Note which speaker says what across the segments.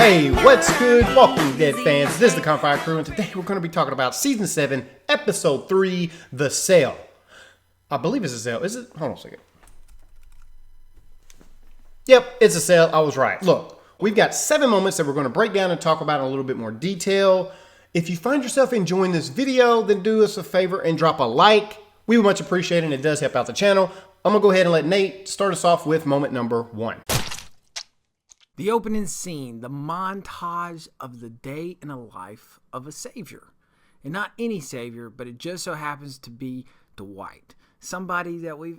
Speaker 1: Hey, what's good, Walking Dead fans? This is the Campfire Crew, and today we're going to be talking about Season 7, Episode 3, The Cell. I believe it's a cell. Is it? Hold on a second. Yep, it's a cell. I was right. Look, we've got 7 moments that we're going to break down and talk about in a little bit more detail. If you find yourself enjoying this video, then do us a favor and drop a like. We would much appreciate it, and it does help out the channel. I'm going to go ahead and let Nate start us off with moment number 1.
Speaker 2: The opening scene, the montage of the day in the life of a savior. And not any savior, but it just so happens to be Dwight. Somebody that we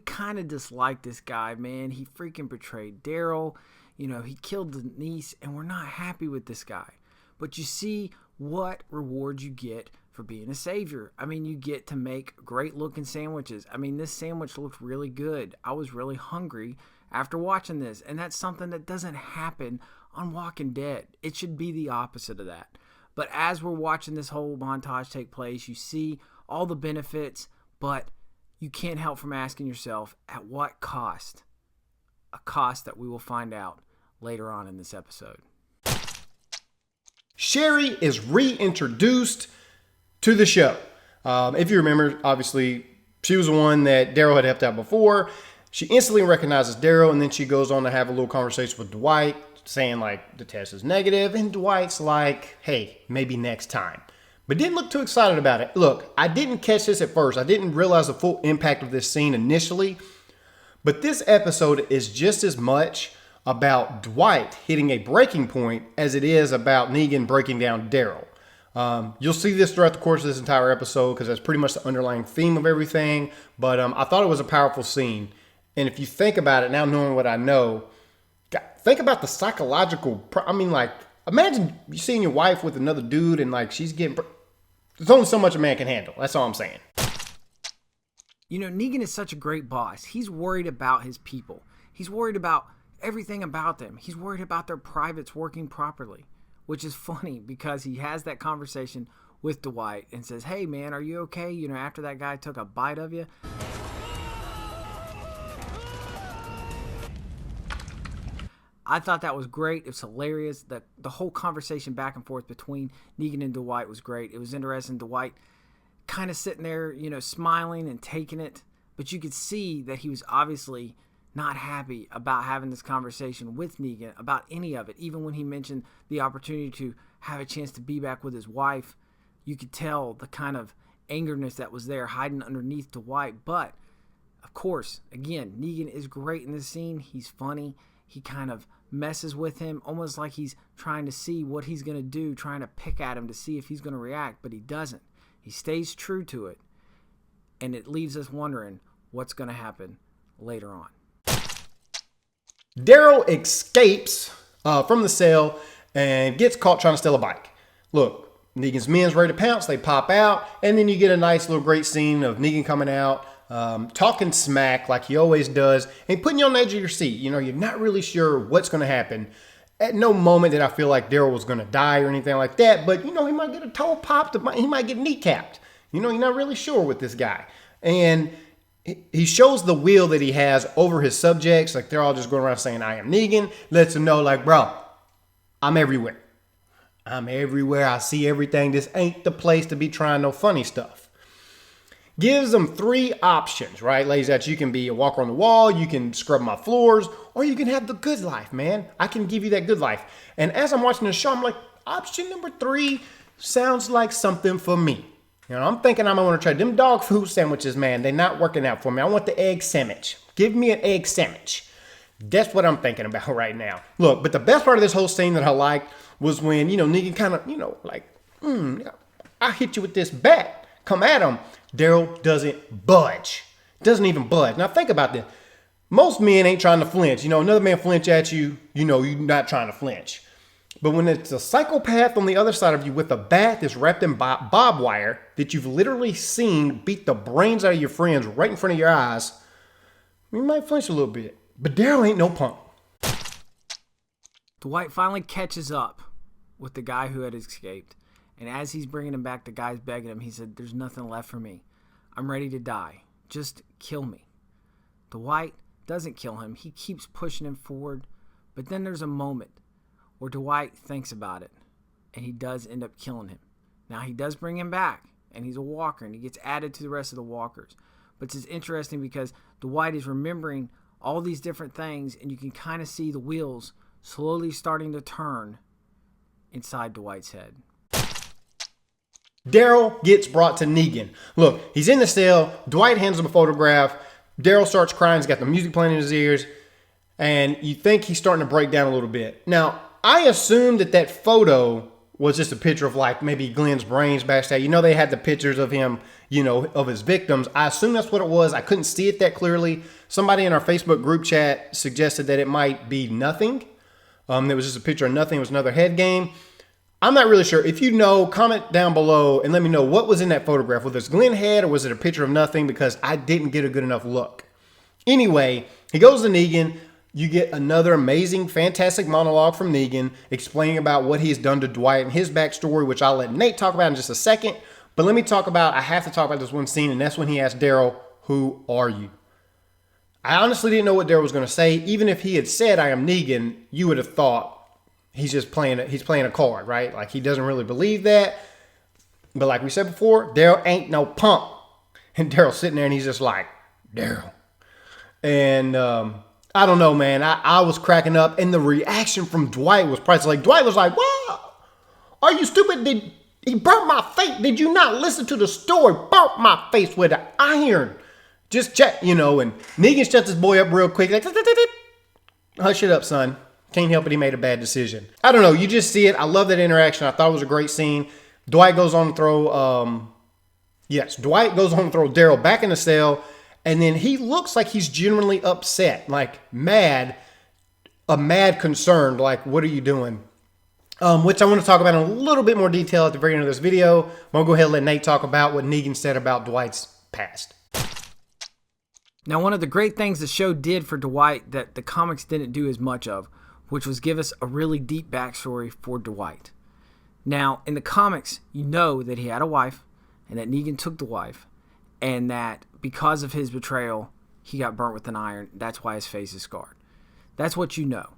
Speaker 2: kind of dislike this guy, man. He freaking betrayed Daryl. You know, he killed the niece, and we're not happy with this guy. But you see what rewards you get for being a savior. I mean, you get to make great looking sandwiches. I mean, this sandwich looked really good. I was really hungry after watching this, and that's something that doesn't happen on Walking Dead. It should be the opposite of that. But as we're watching this whole montage take place, you see all the benefits, but you can't help from asking yourself, at what cost? A cost that we will find out later on in this episode.
Speaker 1: Sherrie is reintroduced to the show. If you remember, obviously, she was the one that Daryl had helped out before. She instantly recognizes Daryl, and then she goes on to have a little conversation with Dwight, saying, like, the test is negative, and Dwight's like, hey, maybe next time. But didn't look too excited about it. Look, I didn't catch this at first. I didn't realize the full impact of this scene initially, but this episode is just as much about Dwight hitting a breaking point as it is about Negan breaking down Daryl. You'll see this throughout the course of this entire episode because that's pretty much the underlying theme of everything, but I thought it was a powerful scene. And if you think about it, now knowing what I know, think about the psychological, imagine you seeing your wife with another dude and like she's getting, there's only so much a man can handle. That's all I'm saying.
Speaker 2: You know, Negan is such a great boss. He's worried about his people. He's worried about everything about them. He's worried about their privates working properly, which is funny because he has that conversation with Dwight and says, hey man, are you okay? You know, after that guy took a bite of you. I thought that was great. It was hilarious. The whole conversation back and forth between Negan and Dwight was great. It was interesting. Dwight kind of sitting there, you know, smiling and taking it. But you could see that he was obviously not happy about having this conversation with Negan about any of it. Even when he mentioned the opportunity to have a chance to be back with his wife, you could tell the kind of angerness that was there hiding underneath Dwight. But, of course, again, Negan is great in this scene. He's funny. He kind of messes with him, almost like he's trying to see what he's going to do, trying to pick at him to see if he's going to react, but he doesn't. He stays true to it, and it leaves us wondering what's going to happen later on.
Speaker 1: Daryl escapes from the cell and gets caught trying to steal a bike. Look, Negan's men's ready to pounce. They pop out, and then you get a nice little great scene of Negan coming out, talking smack like he always does, and putting you on the edge of your seat. You know, you're not really sure what's going to happen. At no moment did I feel like Daryl was going to die or anything like that, but, you know, he might get a toe popped, he might get kneecapped. You know, you're not really sure with this guy. And he shows the will that he has over his subjects. Like, they're all just going around saying, I am Negan. Lets them know, like, bro, I'm everywhere. I'm everywhere. I see everything. This ain't the place to be trying no funny stuff. Gives them 3 options, right? Lays that you can be a walker on the wall, you can scrub my floors, or you can have the good life, man. I can give you that good life. And as I'm watching the show, I'm like, option number 3 sounds like something for me. You know, I'm thinking I'm going to try them dog food sandwiches, man. They're not working out for me. I want the egg sandwich. Give me an egg sandwich. That's what I'm thinking about right now. Look, but the best part of this whole scene that I liked was when, you know, Negan kind of, you know, like, I hit you with this bat. Come at him. Daryl doesn't budge. Doesn't even budge. Now think about this. Most men ain't trying to flinch. You know, another man flinch at you, you know, you're not trying to flinch. But when it's a psychopath on the other side of you with a bat that's wrapped in barbed wire that you've literally seen beat the brains out of your friends right in front of your eyes, you might flinch a little bit. But Daryl ain't no punk.
Speaker 2: Dwight finally catches up with the guy who had escaped. And as he's bringing him back, the guy's begging him. He said, there's nothing left for me. I'm ready to die. Just kill me. Dwight doesn't kill him. He keeps pushing him forward. But then there's a moment where Dwight thinks about it, and he does end up killing him. Now, he does bring him back, and he's a walker, and he gets added to the rest of the walkers. But it's interesting because Dwight is remembering all these different things, and you can kind of see the wheels slowly starting to turn inside Dwight's head.
Speaker 1: Daryl gets brought to Negan. Look, he's in the cell. Dwight hands him a photograph. Daryl starts crying. He's got the music playing in his ears. And you think he's starting to break down a little bit. Now, I assumed that photo was just a picture of like maybe Glenn's brains bashed out. You know, they had the pictures of him, you know, of his victims. I assumed that's what it was. I couldn't see it that clearly. Somebody in our Facebook group chat suggested that it might be nothing. There was just a picture of nothing. It was another head game. I'm not really sure. If you know, comment down below and let me know what was in that photograph. Was this Glenn head or was it a picture of nothing? Because I didn't get a good enough look. Anyway, he goes to Negan. You get another amazing, fantastic monologue from Negan explaining about what he's done to Dwight and his backstory, which I'll let Nate talk about in just a second. But let me I have to talk about this one scene, and that's when he asked Daryl, "Who are you?" I honestly didn't know what Daryl was going to say. Even if he had said, "I am Negan," you would have thought he's playing a card, right? Like he doesn't really believe that. But like we said before, Daryl ain't no punk. And Daryl's sitting there and he's just like, Daryl. And I don't know, man. I was cracking up. And the reaction from Dwight was priceless. Like Dwight was like, "What? Are you stupid? He burnt my face. Did you not listen to the story? Burnt my face with an iron. Just check, you know." And Negan shuts his boy up real quick. Like, "Hush it up, son. Can't help it. He made a bad decision." I don't know. You just see it. I love that interaction. I thought it was a great scene. Dwight goes on to throw, Dwight goes on to throw Daryl back in the cell. And then he looks like he's genuinely upset, like mad concerned. Like, what are you doing? Which I want to talk about in a little bit more detail at the very end of this video. I'm going to go ahead and let Nate talk about what Negan said about Dwight's past.
Speaker 2: Now, one of the great things the show did for Dwight that the comics didn't do as much of, which was give us a really deep backstory for Dwight. Now, in the comics, you know that he had a wife, and that Negan took the wife, and that because of his betrayal, he got burnt with an iron. That's why his face is scarred. That's what you know.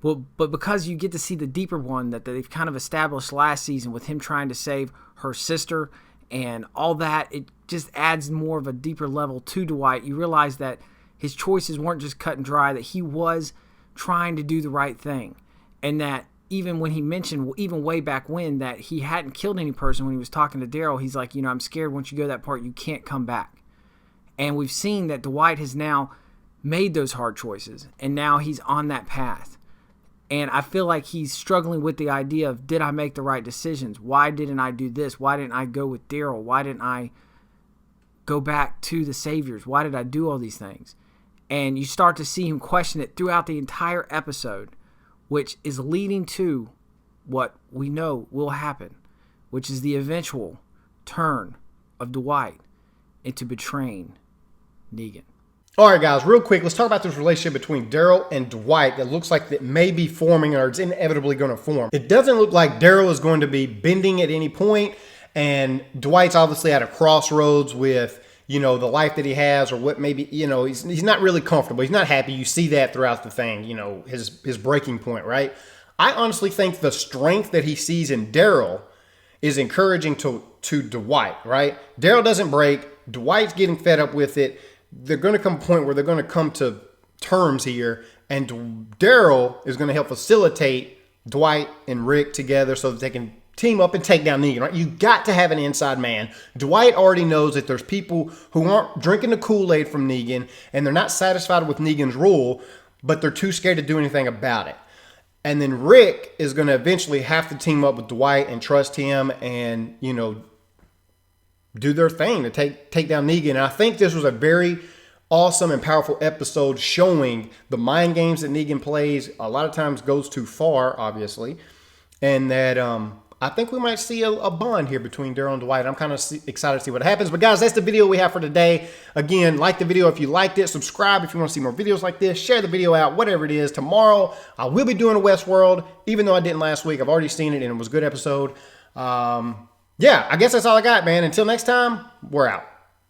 Speaker 2: Well, but because you get to see the deeper one that they've kind of established last season with him trying to save her sister and all that, it just adds more of a deeper level to Dwight. You realize that his choices weren't just cut and dry, that he was trying to do the right thing. And that even when he mentioned, even way back when, that he hadn't killed any person when he was talking to Daryl, he's like, you know, "I'm scared once you go that part, you can't come back." And we've seen that Dwight has now made those hard choices, and now he's on that path. And I feel like he's struggling with the idea of, did I make the right decisions? Why didn't I do this? Why didn't I go with Daryl? Why didn't I go back to the Saviors? Why did I do all these things? And you start to see him question it throughout the entire episode, which is leading to what we know will happen, which is the eventual turn of Dwight into betraying Negan.
Speaker 1: All right, guys, real quick, let's talk about this relationship between Daryl and Dwight that looks like it may be forming or it's inevitably going to form. It doesn't look like Daryl is going to be bending at any point, and Dwight's obviously at a crossroads with, you know, the life that he has, or what maybe, you know, he's not really comfortable. He's not happy. You see that throughout the thing, you know, his breaking point, right? I honestly think the strength that he sees in Daryl is encouraging to Dwight, right? Daryl doesn't break. Dwight's getting fed up with it. They're going to come to a point where they're going to come to terms here, and Daryl is going to help facilitate Dwight and Rick together so that they can team up and take down Negan, right? You got to have an inside man. Dwight already knows that there's people who aren't drinking the Kool-Aid from Negan, and they're not satisfied with Negan's rule, but they're too scared to do anything about it. And then Rick is going to eventually have to team up with Dwight and trust him and, you know, do their thing to take down Negan. And I think this was a very awesome and powerful episode showing the mind games that Negan plays. A lot of times goes too far, obviously. And that I think we might see a bond here between Daryl and Dwight. I'm kind of excited to see what happens. But guys, that's the video we have for today. Again, like the video if you liked it. Subscribe if you want to see more videos like this. Share the video out, whatever it is. Tomorrow, I will be doing a Westworld. Even though I didn't last week, I've already seen it and it was a good episode. Yeah, I guess that's all I got, man. Until next time, we're out.